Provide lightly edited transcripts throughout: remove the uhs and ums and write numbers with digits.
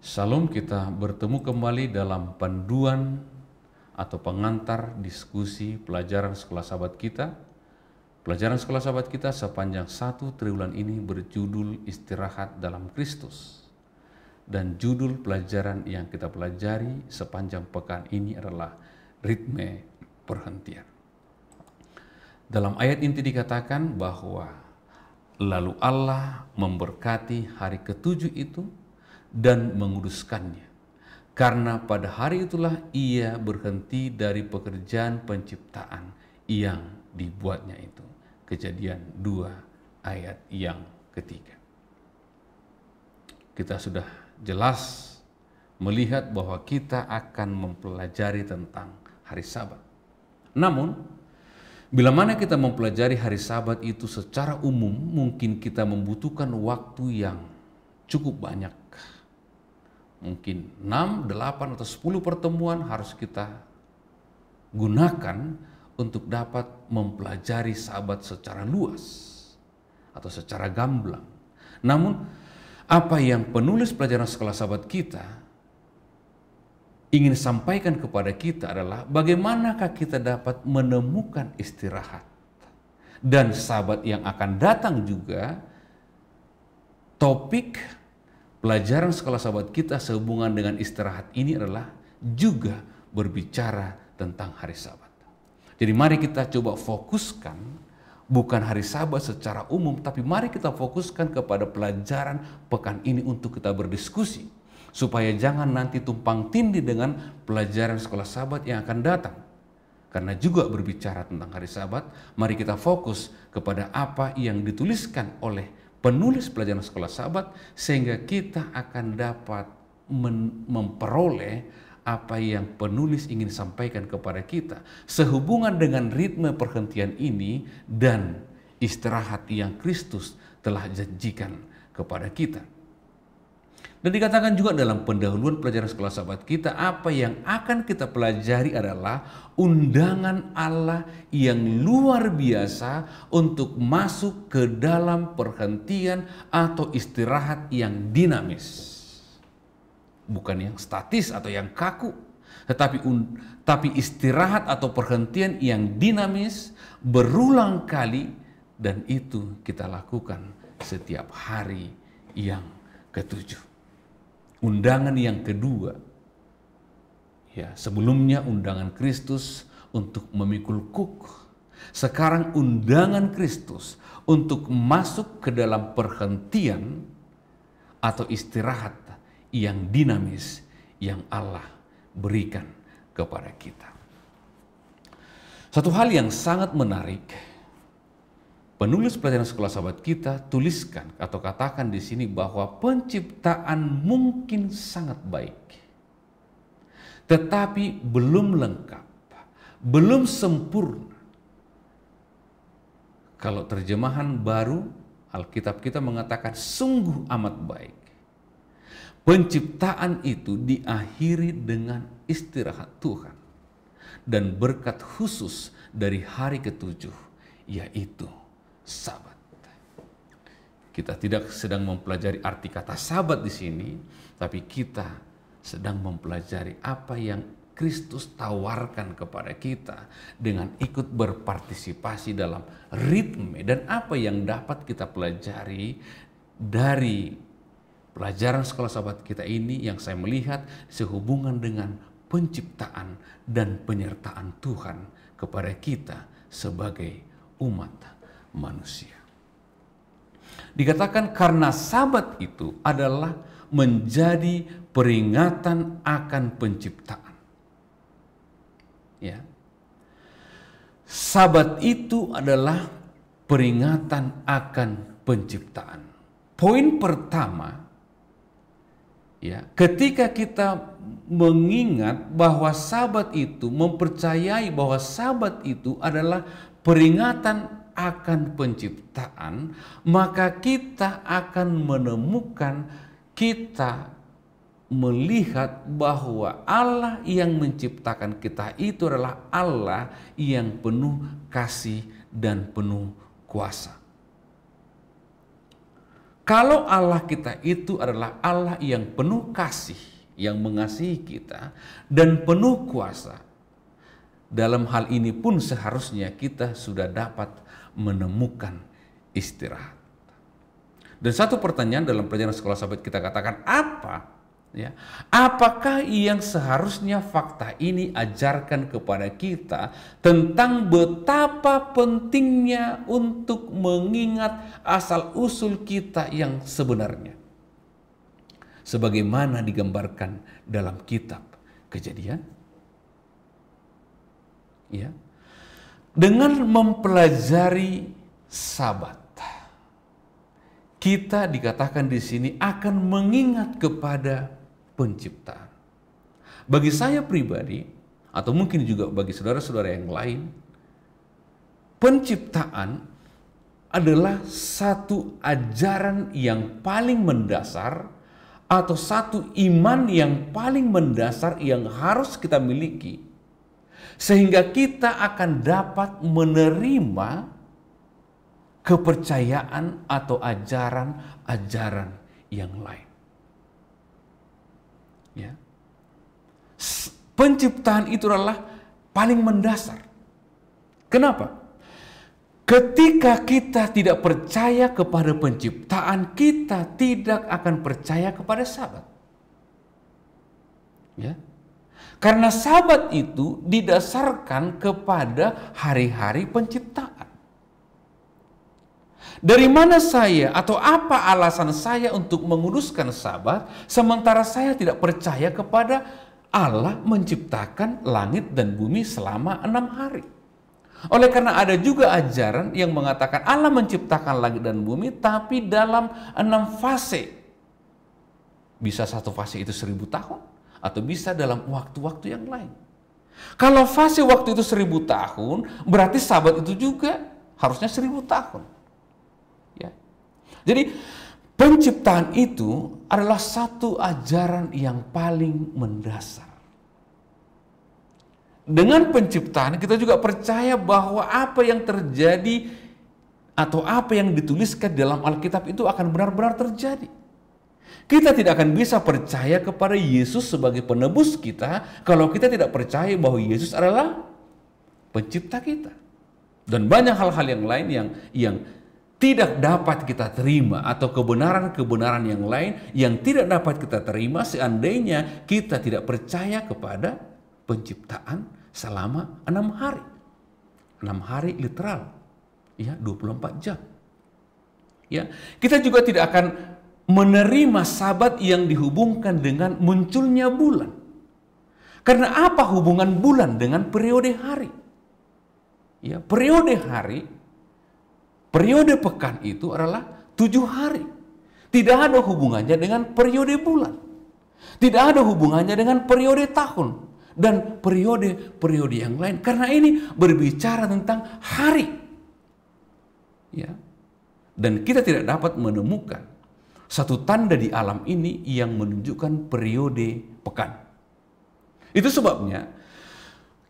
Salam, kita bertemu kembali dalam panduan atau pengantar diskusi pelajaran sekolah sahabat kita. Pelajaran sekolah sahabat kita sepanjang 1 triwulan ini berjudul Istirahat dalam Kristus. Dan judul pelajaran yang kita pelajari sepanjang pekan ini adalah ritme perhentian. Dalam ayat inti dikatakan bahwa lalu Allah memberkati hari ketujuh itu dan menguduskannya, karena pada hari itulah ia berhenti dari pekerjaan penciptaan yang dibuatnya itu. Kejadian 2 ayat yang ketiga. Kita sudah jelas melihat bahwa kita akan mempelajari tentang hari Sabat. Namun, bila mana kita mempelajari hari Sabat itu secara umum, mungkin kita membutuhkan waktu yang cukup banyak. Mungkin 6, 8, atau 10 pertemuan harus kita gunakan untuk dapat mempelajari Sabat secara luas atau secara gamblang. Namun, apa yang penulis pelajaran sekolah Sabat kita ingin sampaikan kepada kita adalah bagaimanakah kita dapat menemukan istirahat. Dan Sabat yang akan datang juga, topik pelajaran sekolah sahabat kita sehubungan dengan istirahat ini adalah juga berbicara tentang hari Sabat. Jadi mari kita coba fokuskan bukan hari Sabat secara umum, tapi mari kita fokuskan kepada pelajaran pekan ini untuk kita berdiskusi. Supaya jangan nanti tumpang tindih dengan pelajaran sekolah Sabat yang akan datang. Karena juga berbicara tentang hari Sabat, mari kita fokus kepada apa yang dituliskan oleh penulis pelajaran sekolah Sabat, sehingga kita akan dapat memperoleh apa yang penulis ingin sampaikan kepada kita sehubungan dengan ritme perhentian ini dan istirahat yang Kristus telah janjikan kepada kita. Dan dikatakan juga dalam pendahuluan pelajaran sekolah sahabat kita, apa yang akan kita pelajari adalah undangan Allah yang luar biasa untuk masuk ke dalam perhentian atau istirahat yang dinamis. Bukan yang statis atau yang kaku, tapi istirahat atau perhentian yang dinamis berulang kali, dan itu kita lakukan setiap hari yang ketujuh. Undangan yang kedua, ya, sebelumnya undangan Kristus untuk memikul kuk. Sekarang undangan Kristus untuk masuk ke dalam perhentian atau istirahat yang dinamis yang Allah berikan kepada kita. Satu hal yang sangat menarik, penulis pelajaran sekolah sahabat kita tuliskan atau katakan di sini bahwa penciptaan mungkin sangat baik, tetapi belum lengkap, belum sempurna. Kalau terjemahan baru Alkitab kita mengatakan sungguh amat baik. Penciptaan itu diakhiri dengan istirahat Tuhan dan berkat khusus dari hari ketujuh, yaitu Sabat. Kita tidak sedang mempelajari arti kata Sabat di sini, tapi kita sedang mempelajari apa yang Kristus tawarkan kepada kita dengan ikut berpartisipasi dalam ritme, dan apa yang dapat kita pelajari dari pelajaran sekolah Sabat kita ini yang saya melihat sehubungan dengan penciptaan dan penyertaan Tuhan kepada kita sebagai umat manusia. Dikatakan karena Sabat itu adalah menjadi peringatan akan penciptaan. Ya. Sabat itu adalah peringatan akan penciptaan. Poin pertama, ya, ketika kita mengingat bahwa Sabat itu, mempercayai bahwa Sabat itu adalah peringatan akan penciptaan, maka kita akan menemukan, kita melihat bahwa Allah yang menciptakan kita itu adalah Allah yang penuh kasih dan penuh kuasa. Kalau Allah kita itu adalah Allah yang penuh kasih, yang mengasihi kita, dan penuh kuasa, dalam hal ini pun seharusnya kita sudah dapat menemukan istirahat. Dan satu pertanyaan dalam pelajaran sekolah sahabat kita katakan, apakah yang seharusnya fakta ini ajarkan kepada kita tentang betapa pentingnya untuk mengingat asal-usul kita yang sebenarnya, sebagaimana digambarkan dalam kitab Kejadian? Ya. Dengan mempelajari Sabat, kita dikatakan di sini akan mengingat kepada penciptaan. Bagi saya pribadi, atau mungkin juga bagi saudara-saudara yang lain, penciptaan adalah satu ajaran yang paling mendasar atau satu iman yang paling mendasar yang harus kita miliki, sehingga kita akan dapat menerima kepercayaan atau ajaran-ajaran yang lain. Ya. Penciptaan itu adalah paling mendasar. Kenapa? Ketika kita tidak percaya kepada penciptaan, kita tidak akan percaya kepada Sabat. Ya. Karena Sabat itu didasarkan kepada hari-hari penciptaan. Dari mana saya atau apa alasan saya untuk menguduskan Sabat sementara saya tidak percaya kepada Allah menciptakan langit dan bumi selama 6 hari? Oleh karena ada juga ajaran yang mengatakan Allah menciptakan langit dan bumi tapi dalam 6 fase. Bisa satu fase itu 1000 tahun atau bisa dalam waktu-waktu yang lain. Kalau fase waktu itu 1000 tahun, berarti Sabat itu juga harusnya 1000 tahun. Ya. Jadi penciptaan itu adalah satu ajaran yang paling mendasar. Dengan penciptaan kita juga percaya bahwa apa yang terjadi atau apa yang dituliskan dalam Alkitab itu akan benar-benar terjadi. Kita tidak akan bisa percaya kepada Yesus sebagai penebus kita kalau kita tidak percaya bahwa Yesus adalah pencipta kita. Dan banyak hal-hal yang lain yang tidak dapat kita terima atau kebenaran-kebenaran yang lain yang tidak dapat kita terima seandainya kita tidak percaya kepada penciptaan selama 6 hari. 6 hari literal. Ya, 24 jam. Ya, kita juga tidak akan menerima Sabat yang dihubungkan dengan munculnya bulan. Karena apa hubungan bulan dengan periode hari? Ya, periode hari, periode pekan itu adalah 7 hari. Tidak ada hubungannya dengan periode bulan. Tidak ada hubungannya dengan periode tahun. Dan periode-periode yang lain. Karena ini berbicara tentang hari. Ya. Dan kita tidak dapat menemukan satu tanda di alam ini yang menunjukkan periode pekan. Itu sebabnya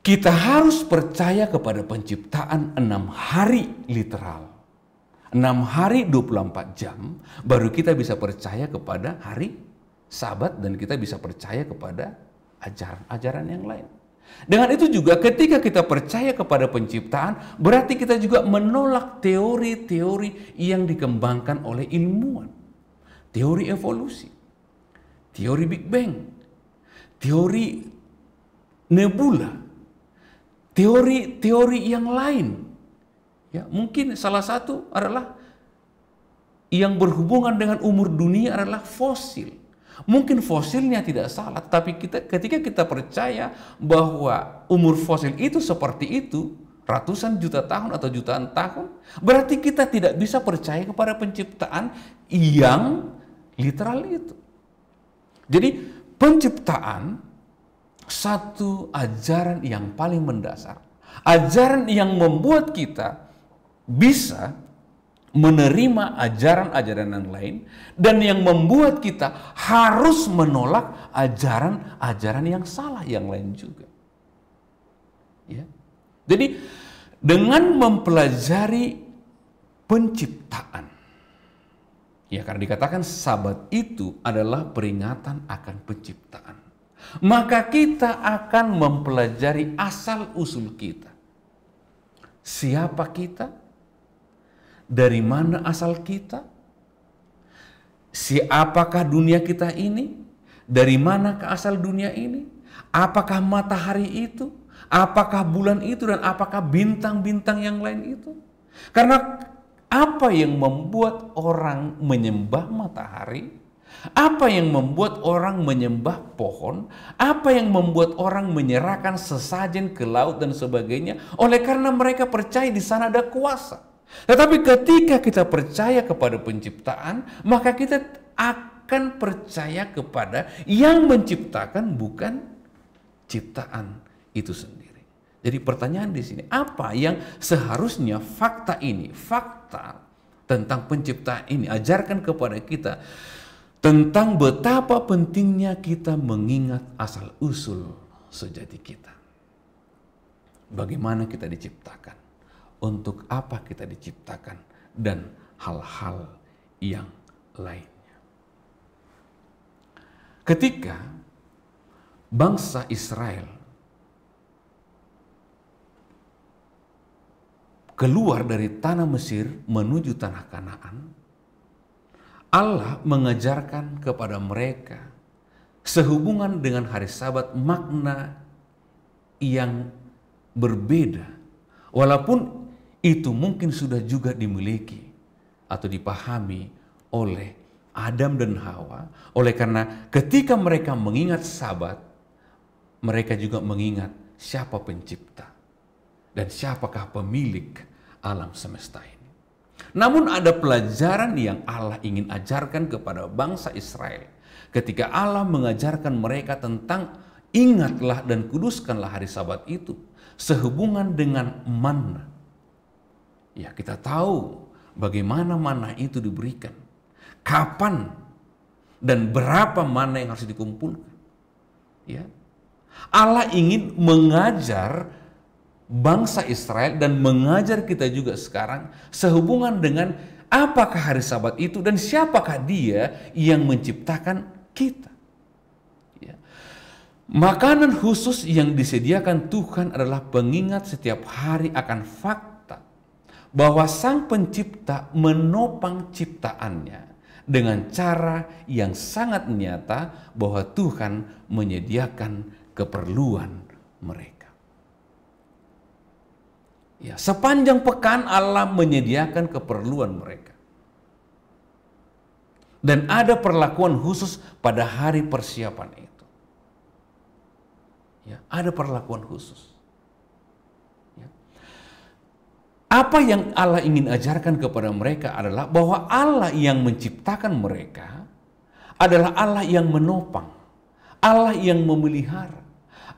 kita harus percaya kepada penciptaan 6 hari literal. 6 hari 24 jam baru kita bisa percaya kepada hari Sabat dan kita bisa percaya kepada ajaran-ajaran yang lain. Dengan itu juga ketika kita percaya kepada penciptaan berarti kita juga menolak teori-teori yang dikembangkan oleh ilmuwan. Teori evolusi, teori Big Bang, teori nebula, teori-teori yang lain. Ya, mungkin salah satu adalah yang berhubungan dengan umur dunia adalah fosil. Mungkin fosilnya tidak salah, tapi ketika kita percaya bahwa umur fosil itu seperti itu, ratusan juta tahun atau jutaan tahun, berarti kita tidak bisa percaya kepada penciptaan yang literal itu. Jadi penciptaan satu ajaran yang paling mendasar, ajaran yang membuat kita bisa menerima ajaran-ajaran yang lain dan yang membuat kita harus menolak ajaran-ajaran yang salah yang lain juga. Ya. Jadi dengan mempelajari penciptaan, Ya, karena dikatakan Sabat itu adalah peringatan akan penciptaan. Maka kita akan mempelajari asal-usul kita. Siapa kita? Dari mana asal kita? Siapakah dunia kita ini? Dari mana ke asal dunia ini? Apakah matahari itu? Apakah bulan itu? Dan apakah bintang-bintang yang lain itu? Karena apa yang membuat orang menyembah matahari? Apa yang membuat orang menyembah pohon? Apa yang membuat orang menyerahkan sesajen ke laut dan sebagainya? Oleh karena mereka percaya di sana ada kuasa. Tetapi ketika kita percaya kepada penciptaan, maka kita akan percaya kepada yang menciptakan, bukan ciptaan itu sendiri. Jadi pertanyaan di sini, apa yang seharusnya fakta ini, fakta tentang penciptaan ini ajarkan kepada kita tentang betapa pentingnya kita mengingat asal-usul sejati kita. Bagaimana kita diciptakan, untuk apa kita diciptakan, dan hal-hal yang lainnya. Ketika bangsa Israel keluar dari tanah Mesir menuju tanah Kanaan, Allah mengajarkan kepada mereka sehubungan dengan hari Sabat makna yang berbeda. Walaupun itu mungkin sudah juga dimiliki atau dipahami oleh Adam dan Hawa. Oleh karena ketika mereka mengingat Sabat, mereka juga mengingat siapa pencipta dan siapakah pemilik alam semesta ini. Namun ada pelajaran yang Allah ingin ajarkan kepada bangsa Israel. Ketika Allah mengajarkan mereka tentang ingatlah dan kuduskanlah hari Sabat itu sehubungan dengan manna. Ya, kita tahu bagaimana manna itu diberikan. Kapan dan berapa manna yang harus dikumpulkan. Ya. Allah ingin mengajar bangsa Israel dan mengajar kita juga sekarang sehubungan dengan apakah hari Sabat itu dan siapakah Dia yang menciptakan kita. Ya. Makanan khusus yang disediakan Tuhan adalah pengingat setiap hari akan fakta bahwa Sang Pencipta menopang ciptaannya dengan cara yang sangat nyata bahwa Tuhan menyediakan keperluan mereka. Ya, sepanjang pekan Allah menyediakan keperluan mereka. Dan ada perlakuan khusus pada hari persiapan itu. Ya, ada perlakuan khusus. Ya. Apa yang Allah ingin ajarkan kepada mereka adalah bahwa Allah yang menciptakan mereka adalah Allah yang menopang, Allah yang memelihara.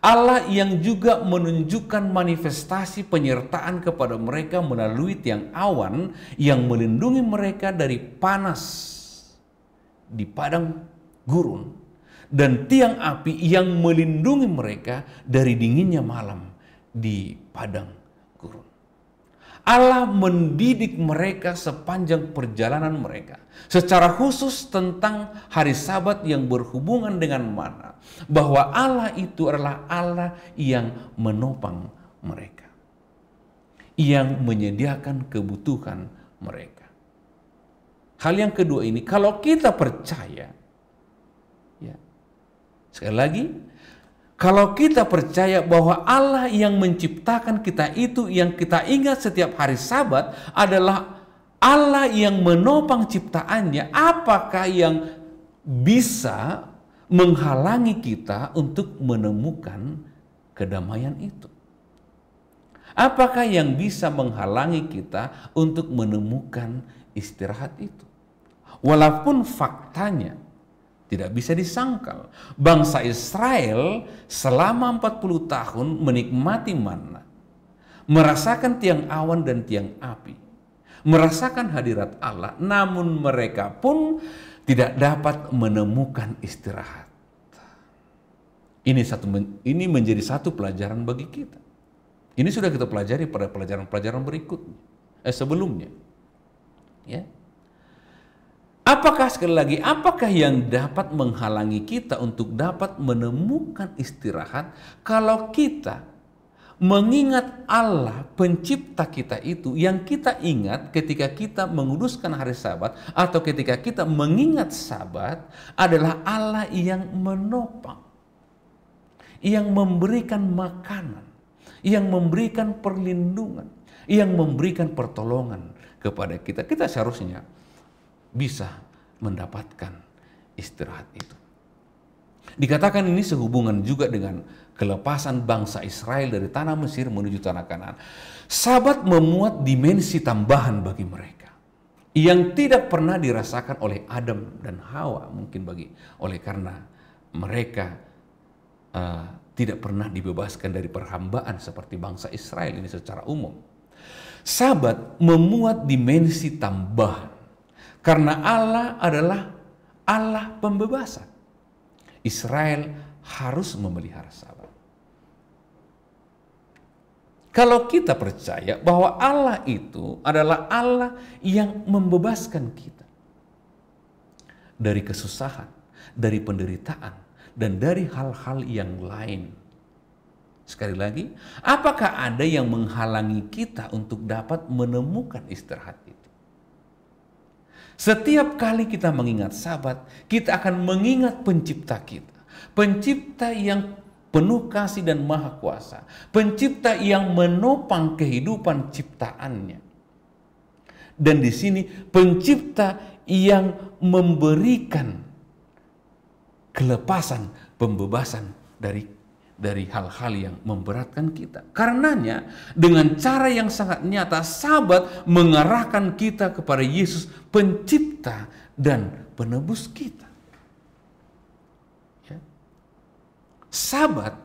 Allah yang juga menunjukkan manifestasi penyertaan kepada mereka melalui tiang awan yang melindungi mereka dari panas di padang gurun dan tiang api yang melindungi mereka dari dinginnya malam di padang gurun. Allah mendidik mereka sepanjang perjalanan mereka secara khusus tentang hari Sabat yang berhubungan dengan manna, bahwa Allah itu adalah Allah yang menopang mereka, yang menyediakan kebutuhan mereka. Hal yang kedua ini, kalau kita percaya, ya, sekali lagi, kalau kita percaya bahwa Allah yang menciptakan kita itu, yang kita ingat setiap hari Sabat adalah Allah yang menopang ciptaannya, apakah yang bisa menghalangi kita untuk menemukan kedamaian itu? Apakah yang bisa menghalangi kita untuk menemukan istirahat itu? Walaupun faktanya tidak bisa disangkal, bangsa Israel selama 40 tahun menikmati manna, merasakan tiang awan dan tiang api, merasakan hadirat Allah, namun mereka pun tidak dapat menemukan istirahat. Ini menjadi satu pelajaran bagi kita. Ini sudah kita pelajari pada pelajaran-pelajaran berikutnya, sebelumnya. Ya. Apakah sekali lagi, apakah yang dapat menghalangi kita untuk dapat menemukan istirahat kalau kita mengingat Allah pencipta kita itu, yang kita ingat ketika kita menguduskan hari Sabat atau ketika kita mengingat Sabat adalah Allah yang menopang, yang memberikan makanan, yang memberikan perlindungan, yang memberikan pertolongan kepada kita. Kita seharusnya bisa mendapatkan istirahat itu. Dikatakan ini sehubungan juga dengan kelepasan bangsa Israel dari tanah Mesir menuju tanah Kanaan. Sabat memuat dimensi tambahan bagi mereka yang tidak pernah dirasakan oleh Adam dan Hawa, mungkin oleh karena mereka tidak pernah dibebaskan dari perhambaan seperti bangsa Israel ini secara umum. Sabat memuat dimensi tambahan karena Allah adalah Allah pembebasan. Israel harus memelihara Sabat. Kalau kita percaya bahwa Allah itu adalah Allah yang membebaskan kita dari kesusahan, dari penderitaan, dan dari hal-hal yang lain. Sekali lagi, apakah ada yang menghalangi kita untuk dapat menemukan istirahat itu? Setiap kali kita mengingat Sabat, kita akan mengingat pencipta kita. Pencipta yang penuh kasih dan maha kuasa. Pencipta yang menopang kehidupan ciptaannya. Dan di sini pencipta yang memberikan kelepasan, pembebasan dari hal-hal yang memberatkan kita. Karenanya dengan cara yang sangat nyata, Sabat mengarahkan kita kepada Yesus, pencipta dan penebus kita. Ya. Sabat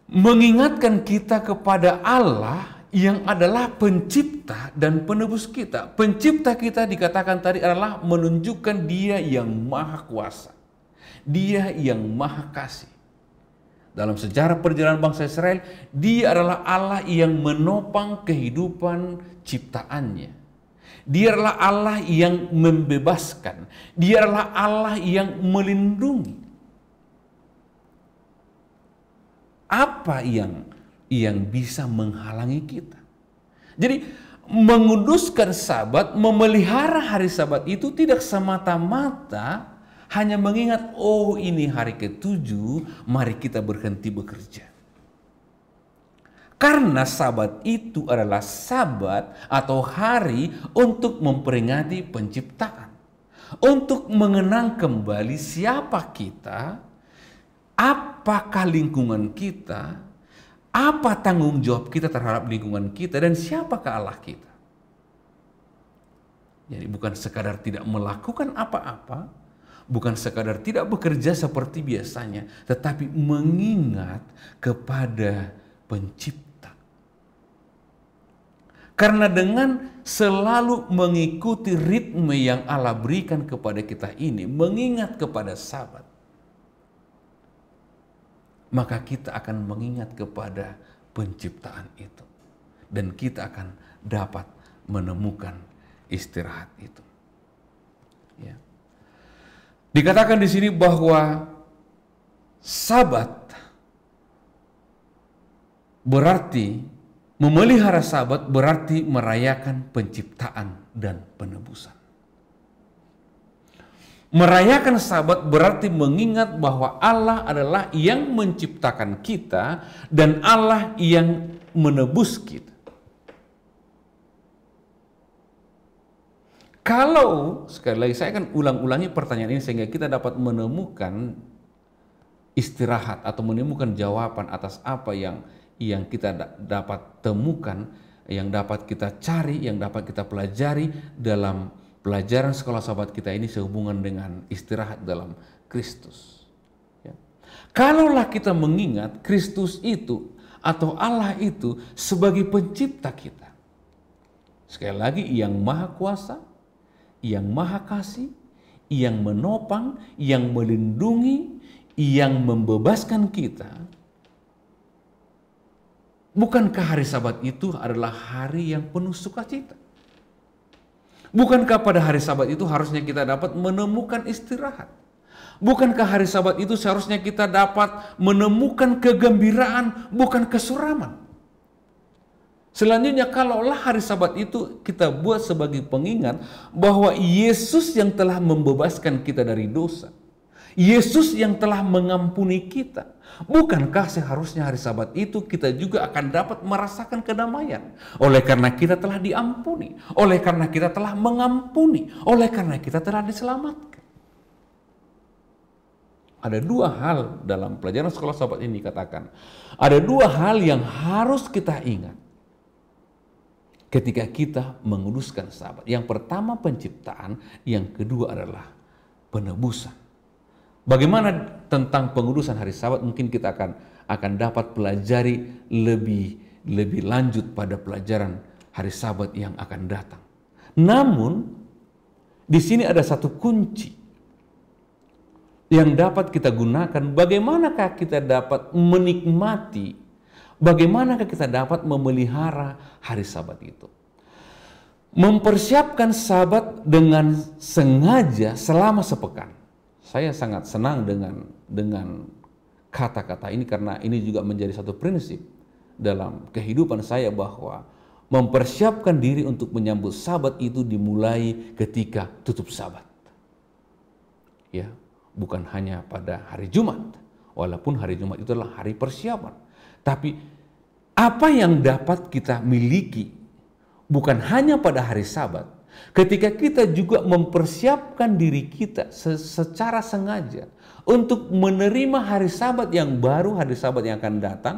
mengingatkan kita kepada Allah yang adalah pencipta dan penebus kita. Pencipta kita dikatakan tadi adalah menunjukkan Dia yang maha kuasa, Dia yang maha kasih. Dalam sejarah perjalanan bangsa Israel, Dia adalah Allah yang menopang kehidupan ciptaannya. Dia adalah Allah yang membebaskan. Dia adalah Allah yang melindungi. Apa yang bisa menghalangi kita? Jadi menguduskan Sabat, memelihara hari Sabat itu tidak semata-mata hanya mengingat, oh ini hari ke-7, mari kita berhenti bekerja. Karena Sabat itu adalah Sabat atau hari untuk memperingati penciptaan. Untuk mengenang kembali siapa kita, apakah lingkungan kita, apa tanggung jawab kita terhadap lingkungan kita, dan siapakah Allah kita. Jadi bukan sekadar tidak melakukan apa-apa, bukan sekadar tidak bekerja seperti biasanya, tetapi mengingat kepada pencipta. Karena dengan selalu mengikuti ritme yang Allah berikan kepada kita ini, mengingat kepada Sabat, maka kita akan mengingat kepada penciptaan itu. Dan kita akan dapat menemukan istirahat itu. Ya. Dikatakan di sini bahwa Sabat berarti memelihara Sabat berarti merayakan penciptaan dan penebusan. Merayakan Sabat berarti mengingat bahwa Allah adalah yang menciptakan kita dan Allah yang menebus kita. Kalau, sekali lagi saya akan ulang-ulangi pertanyaan ini sehingga kita dapat menemukan istirahat atau menemukan jawaban atas apa yang kita dapat temukan, yang dapat kita cari, yang dapat kita pelajari dalam pelajaran sekolah Sabat kita ini sehubungan dengan istirahat dalam Kristus. Ya. Kalaulah kita mengingat Kristus itu atau Allah itu sebagai pencipta kita, sekali lagi yang maha kuasa, yang maha kasih, yang menopang, yang melindungi, yang membebaskan kita. Bukankah hari Sabat itu adalah hari yang penuh sukacita? Bukankah pada hari Sabat itu harusnya kita dapat menemukan istirahat? Bukankah hari Sabat itu seharusnya kita dapat menemukan kegembiraan, bukan kesuraman? Selanjutnya, kalaulah hari Sabat itu kita buat sebagai pengingat bahwa Yesus yang telah membebaskan kita dari dosa, Yesus yang telah mengampuni kita, bukankah seharusnya hari Sabat itu kita juga akan dapat merasakan kedamaian? Oleh karena kita telah diampuni, oleh karena kita telah mengampuni, oleh karena kita telah diselamatkan. Ada dua hal dalam pelajaran sekolah Sabat ini dikatakan. Ada dua hal yang harus kita ingat ketika kita menguduskan Sabat. Yang pertama penciptaan, yang kedua adalah penebusan. Bagaimana tentang pengudusan hari Sabat? Mungkin kita akan dapat pelajari lebih lanjut pada pelajaran hari Sabat yang akan datang. Namun di sini ada satu kunci yang dapat kita gunakan. Bagaimanakah kita dapat menikmati, bagaimanakah kita dapat memelihara hari Sabat itu? Mempersiapkan Sabat dengan sengaja selama sepekan. Saya sangat senang dengan kata-kata ini karena ini juga menjadi satu prinsip dalam kehidupan saya, bahwa mempersiapkan diri untuk menyambut Sabat itu dimulai ketika tutup Sabat. Ya, bukan hanya pada hari Jumat, walaupun hari Jumat itu adalah hari persiapan. Tapi apa yang dapat kita miliki bukan hanya pada hari Sabat, ketika kita juga mempersiapkan diri kita secara sengaja untuk menerima hari Sabat yang baru, hari Sabat yang akan datang,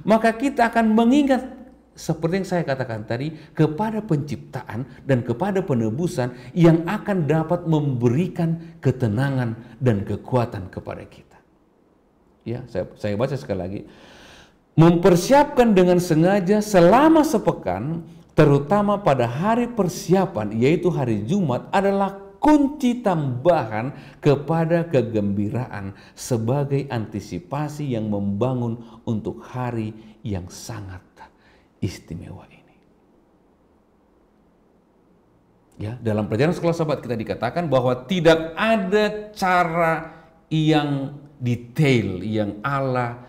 maka kita akan mengingat seperti yang saya katakan tadi, kepada penciptaan dan kepada penebusan yang akan dapat memberikan ketenangan dan kekuatan kepada kita. Ya, saya baca sekali lagi. Mempersiapkan dengan sengaja selama sepekan, terutama pada hari persiapan, yaitu hari Jumat, adalah kunci tambahan kepada kegembiraan sebagai antisipasi yang membangun untuk hari yang sangat istimewa ini. Ya, dalam pelajaran sekolah Sabat kita dikatakan bahwa tidak ada cara yang detail yang Allah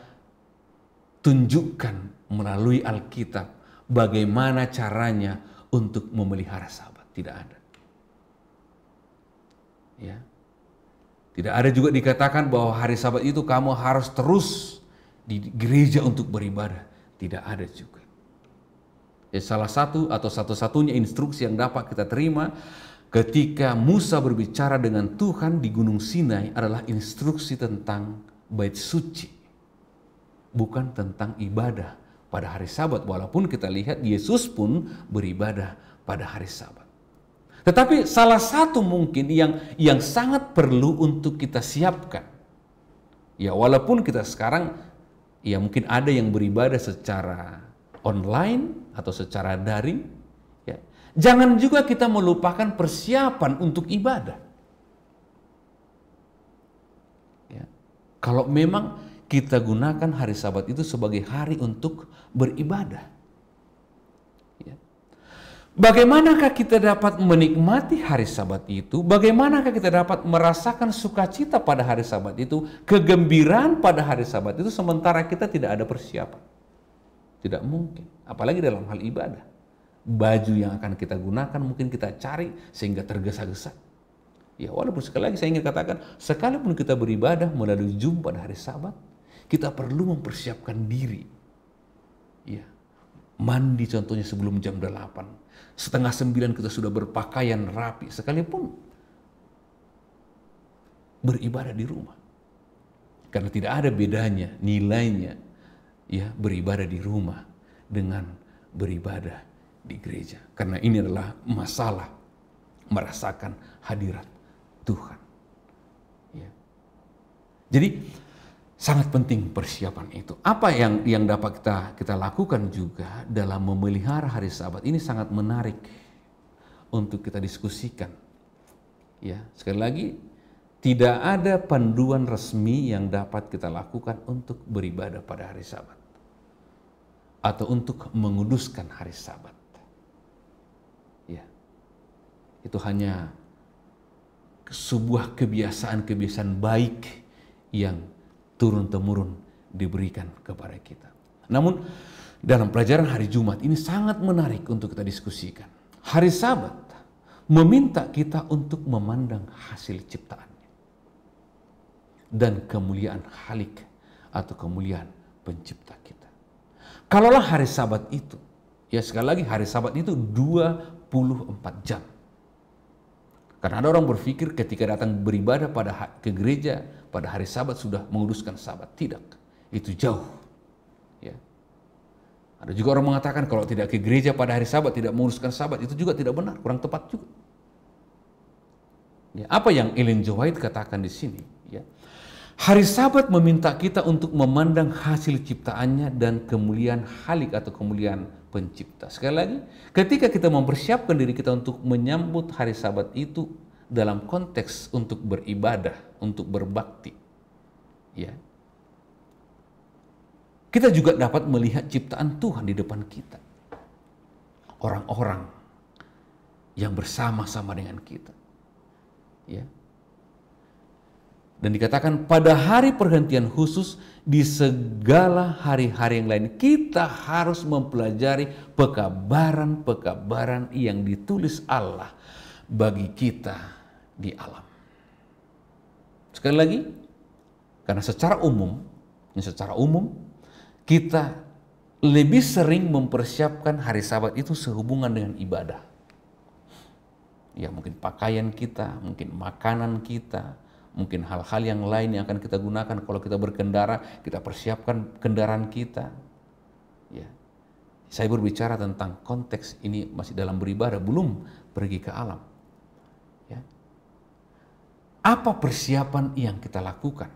tunjukkan melalui Alkitab bagaimana caranya untuk memelihara Sabat. Tidak ada. Ya. Tidak ada juga dikatakan bahwa hari Sabat itu kamu harus terus di gereja untuk beribadah. Tidak ada juga. Ya, salah satu atau satu-satunya instruksi yang dapat kita terima ketika Musa berbicara dengan Tuhan di Gunung Sinai adalah instruksi tentang bait suci, bukan tentang ibadah pada hari Sabat, walaupun kita lihat Yesus pun beribadah pada hari Sabat. Tetapi salah satu mungkin yang sangat perlu untuk kita siapkan, ya walaupun kita sekarang ya mungkin ada yang beribadah secara online atau secara daring, ya, jangan juga kita melupakan persiapan untuk ibadah. Ya. Kalau memang kita gunakan hari Sabat itu sebagai hari untuk beribadah. Ya. Bagaimanakah kita dapat menikmati hari Sabat itu? Bagaimanakah kita dapat merasakan sukacita pada hari Sabat itu? Kegembiraan pada hari Sabat itu sementara kita tidak ada persiapan. Tidak mungkin, apalagi dalam hal ibadah. Baju yang akan kita gunakan mungkin kita cari sehingga tergesa-gesa. Ya, walaupun sekali lagi saya ingin katakan, sekalipun kita beribadah melalui Zoom pada hari Sabat, kita perlu mempersiapkan diri. Ya, mandi contohnya sebelum jam 8. 8:30 kita sudah berpakaian rapi, sekalipun beribadah di rumah. Karena tidak ada bedanya nilainya, ya, beribadah di rumah dengan beribadah di gereja. Karena ini adalah masalah merasakan hadirat Tuhan. Ya. Jadi sangat penting persiapan itu. Apa yang dapat kita lakukan juga dalam memelihara hari Sabat ini sangat menarik untuk kita diskusikan. Ya, sekali lagi, tidak ada panduan resmi yang dapat kita lakukan untuk beribadah pada hari Sabat atau untuk menguduskan hari Sabat. Ya. itu hanya sebuah kebiasaan-kebiasaan baik yang turun-temurun diberikan kepada kita. Namun dalam pelajaran hari Jumat ini sangat menarik untuk kita diskusikan. Hari Sabat meminta kita untuk memandang hasil ciptaannya dan kemuliaan Khalik atau kemuliaan pencipta kita. Kalaulah hari Sabat itu, ya sekali lagi hari Sabat itu 24 jam. Karena ada orang berpikir ketika datang beribadah ke gereja pada hari Sabat sudah menguduskan Sabat. Tidak, itu jauh. Ya. Ada juga orang mengatakan kalau tidak ke gereja pada hari Sabat tidak menguduskan Sabat, itu juga tidak benar, kurang tepat juga. Ya, apa yang Ellen G. White katakan di sini? Ya. Hari Sabat meminta kita untuk memandang hasil ciptaannya dan kemuliaan Khalik atau kemuliaan pencipta. Sekali lagi, ketika kita mempersiapkan diri kita untuk menyambut hari Sabat itu dalam konteks untuk beribadah, untuk berbakti, ya, kita juga dapat melihat ciptaan Tuhan di depan kita. Orang-orang yang bersama-sama dengan kita. Ya. Dan dikatakan pada hari perhentian khusus di segala hari-hari yang lain kita harus mempelajari pekabaran-pekabaran yang ditulis Allah bagi kita di alam. Sekali lagi, karena secara umum kita lebih sering mempersiapkan hari Sabat itu sehubungan dengan ibadah. Ya, mungkin pakaian kita, mungkin makanan kita, mungkin hal-hal yang lain yang akan kita gunakan kalau kita berkendara, kita persiapkan kendaraan kita. Ya. Saya berbicara tentang konteks ini masih dalam beribadah, belum pergi ke alam. Ya. Apa persiapan yang kita lakukan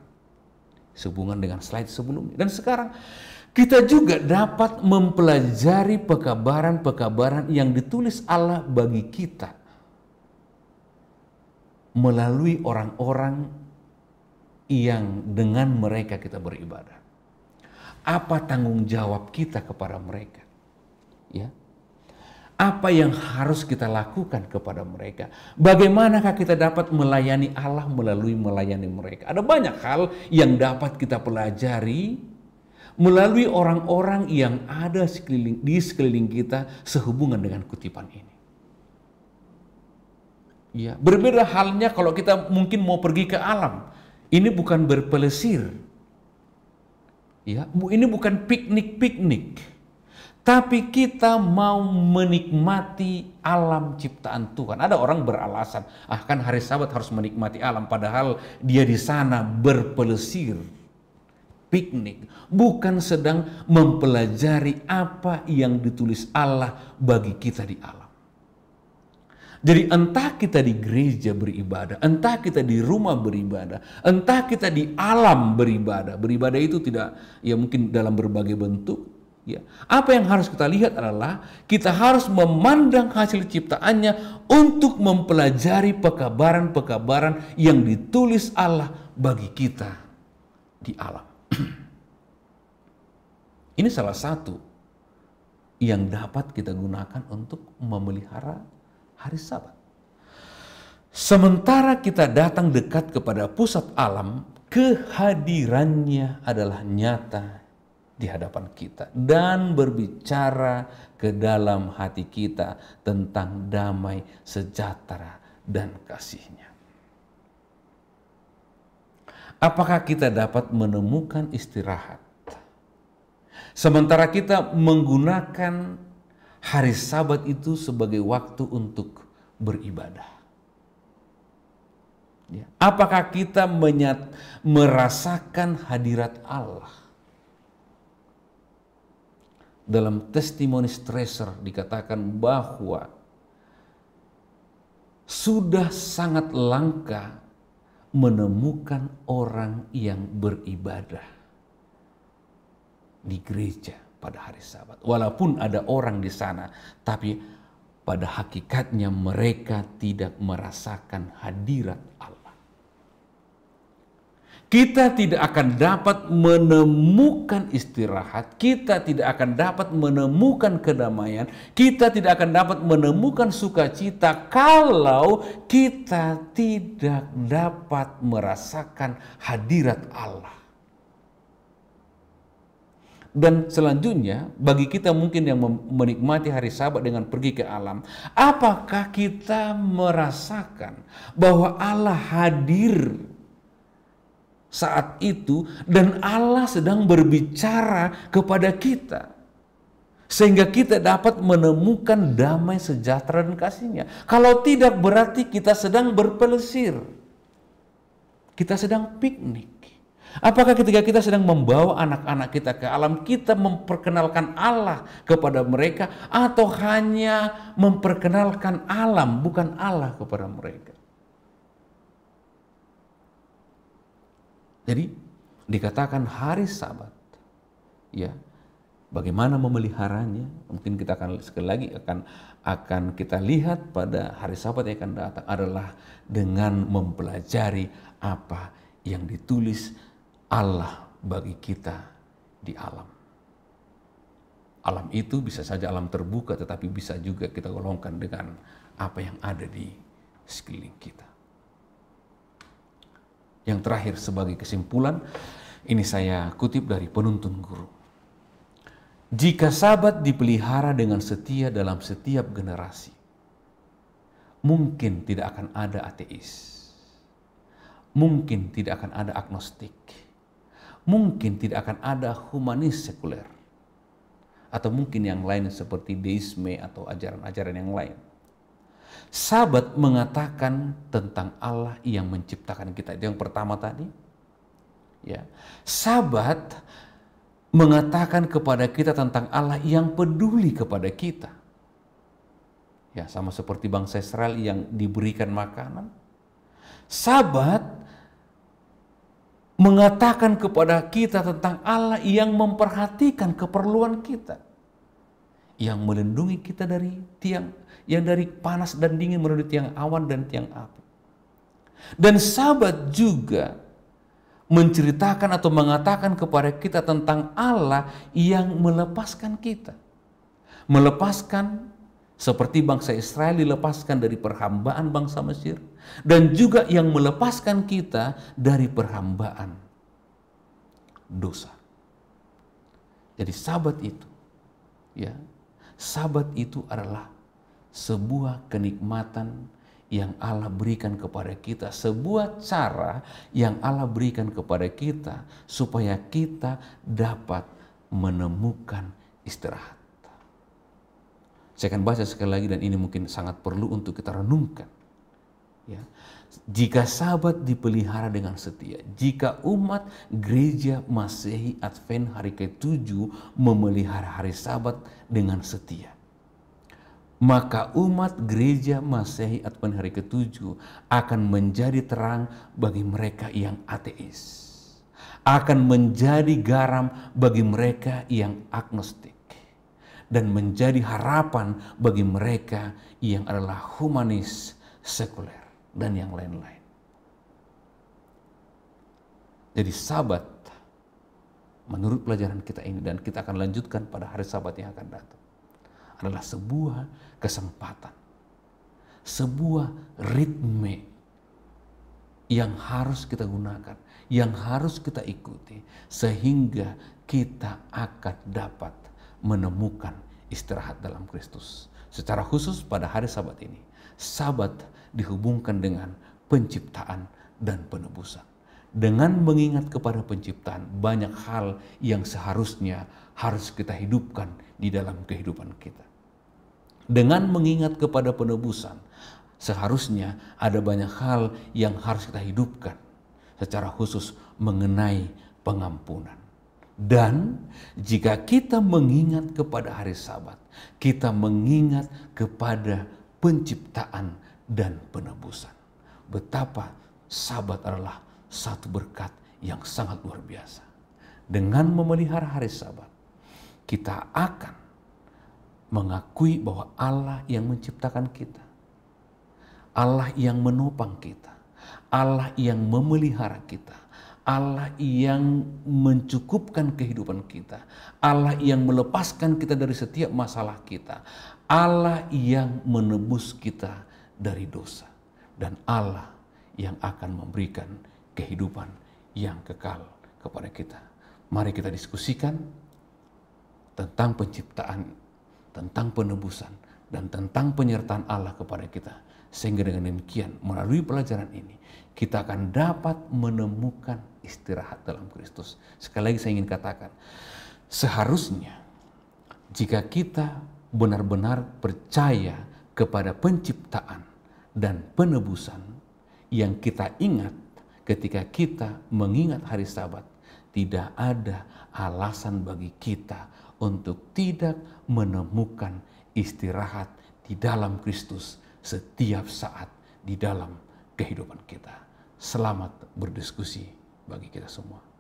sehubungan dengan slide sebelumnya? Dan sekarang kita juga dapat mempelajari pekabaran-pekabaran yang ditulis Allah bagi kita melalui orang-orang yang dengan mereka kita beribadah. Apa tanggung jawab kita kepada mereka? Ya. Apa yang harus kita lakukan kepada mereka? Bagaimanakah kita dapat melayani Allah melalui melayani mereka? Ada banyak hal yang dapat kita pelajari melalui orang-orang yang ada di sekeliling kita sehubungan dengan kutipan ini. Ya, berbeda halnya kalau kita mungkin mau pergi ke alam. Ini bukan berpelesir. Ya, ini bukan piknik-piknik. Tapi kita mau menikmati alam ciptaan Tuhan. Ada orang beralasan, kan hari Sabat harus menikmati alam, padahal dia di sana berpelesir, piknik, bukan sedang mempelajari apa yang ditulis Allah bagi kita di alam. Jadi entah kita di gereja beribadah, entah kita di rumah beribadah, entah kita di alam beribadah. Beribadah itu tidak, ya mungkin dalam berbagai bentuk. Ya. Apa yang harus kita lihat adalah kita harus memandang hasil ciptaannya untuk mempelajari pekabaran-pekabaran yang ditulis Allah bagi kita di alam. Ini salah satu yang dapat kita gunakan untuk memelihara hari Sabat. Sementara kita datang dekat kepada pusat alam, kehadirannya adalah nyata di hadapan kita dan berbicara ke dalam hati kita tentang damai, sejahtera, dan kasih-Nya. Apakah kita dapat menemukan istirahat sementara kita menggunakan hari Sabat itu sebagai waktu untuk beribadah? Ya. Apakah kita merasakan hadirat Allah? Dalam testimoni Stresser dikatakan bahwa sudah sangat langka menemukan orang yang beribadah di gereja pada hari Sabat. Walaupun ada orang di sana, tapi pada hakikatnya mereka tidak merasakan hadirat Allah. kita tidak akan dapat menemukan istirahat, kita tidak akan dapat menemukan kedamaian, kita tidak akan dapat menemukan sukacita kalau kita tidak dapat merasakan hadirat Allah. Dan selanjutnya, bagi kita mungkin yang menikmati hari Sabat dengan pergi ke alam, apakah kita merasakan bahwa Allah hadir saat itu dan Allah sedang berbicara kepada kita sehingga kita dapat menemukan damai, sejahtera dan kasih-Nya? Kalau tidak, berarti kita sedang berpelesir, kita sedang piknik. Apakah ketika kita sedang membawa anak-anak kita ke alam, kita memperkenalkan Allah kepada mereka, atau hanya memperkenalkan alam bukan Allah kepada mereka? Jadi dikatakan hari Sabat, ya, bagaimana memeliharanya? Mungkin kita akan sekali lagi akan kita lihat pada hari Sabat yang akan datang adalah dengan mempelajari apa yang ditulis Allah bagi kita di alam. Alam itu bisa saja alam terbuka, tetapi bisa juga kita golongkan dengan apa yang ada di sekeliling kita. Yang terakhir sebagai kesimpulan, ini saya kutip dari Penuntun Guru. Jika Sabat dipelihara dengan setia dalam setiap generasi, mungkin tidak akan ada ateis, mungkin tidak akan ada agnostik, mungkin tidak akan ada humanis sekuler, atau mungkin yang lain seperti deisme atau ajaran-ajaran yang lain. Sabat mengatakan tentang Allah yang menciptakan kita. Itu yang pertama tadi. Ya. Sabat mengatakan kepada kita tentang Allah yang peduli kepada kita. Ya, sama seperti bangsa Israel yang diberikan makanan. Sabat mengatakan kepada kita tentang Allah yang memperhatikan keperluan kita, yang melindungi kita dari dari panas dan dingin menuju tiang awan dan tiang api. Dan Sabat juga menceritakan atau mengatakan kepada kita tentang Allah yang melepaskan kita, melepaskan seperti bangsa Israel dilepaskan dari perhambaan bangsa Mesir, dan juga yang melepaskan kita dari perhambaan dosa. Jadi Sabat itu, ya, Sabat itu adalah sebuah kenikmatan yang Allah berikan kepada kita, sebuah cara yang Allah berikan kepada kita supaya kita dapat menemukan istirahat. Saya akan baca sekali lagi, dan ini mungkin sangat perlu untuk kita renungkan. Ya. Jika Sabat dipelihara dengan setia, jika umat gereja Masehi Advent hari ke-7 memelihara hari Sabat dengan setia, maka umat gereja Masehi Advent hari ke-7 akan menjadi terang bagi mereka yang ateis, akan menjadi garam bagi mereka yang agnostik, dan menjadi harapan bagi mereka yang adalah humanis, sekuler, dan yang lain-lain. Jadi Sabat, menurut pelajaran kita ini, dan kita akan lanjutkan pada hari Sabat yang akan datang, adalah sebuah kesempatan, sebuah ritme yang harus kita gunakan, yang harus kita ikuti, sehingga kita akan dapat menemukan istirahat dalam Kristus. Secara khusus pada hari Sabat ini, Sabat dihubungkan dengan penciptaan dan penebusan. Dengan mengingat kepada penciptaan, banyak hal yang seharusnya harus kita hidupkan di dalam kehidupan kita. Dengan mengingat kepada penebusan, seharusnya ada banyak hal yang harus kita hidupkan, secara khusus mengenai pengampunan. Dan jika kita mengingat kepada hari Sabat, kita mengingat kepada penciptaan dan penebusan. Betapa Sabat adalah satu berkat yang sangat luar biasa. Dengan memelihara hari Sabat, kita akan mengakui bahwa Allah yang menciptakan kita, Allah yang menopang kita, Allah yang memelihara kita, Allah yang mencukupkan kehidupan kita, Allah yang melepaskan kita dari setiap masalah kita, Allah yang menebus kita dari dosa, dan Allah yang akan memberikan kehidupan yang kekal kepada kita. Mari kita diskusikan tentang penciptaan, tentang penebusan, dan tentang penyertaan Allah kepada kita. Sehingga dengan demikian, melalui pelajaran ini, kita akan dapat menemukan istirahat dalam Kristus. Sekali lagi saya ingin katakan, seharusnya jika kita benar-benar percaya kepada penciptaan dan penebusan yang kita ingat ketika kita mengingat hari Sabat, tidak ada alasan bagi kita untuk tidak menemukan istirahat di dalam Kristus setiap saat di dalam kehidupan kita. Selamat berdiskusi bagi kita semua.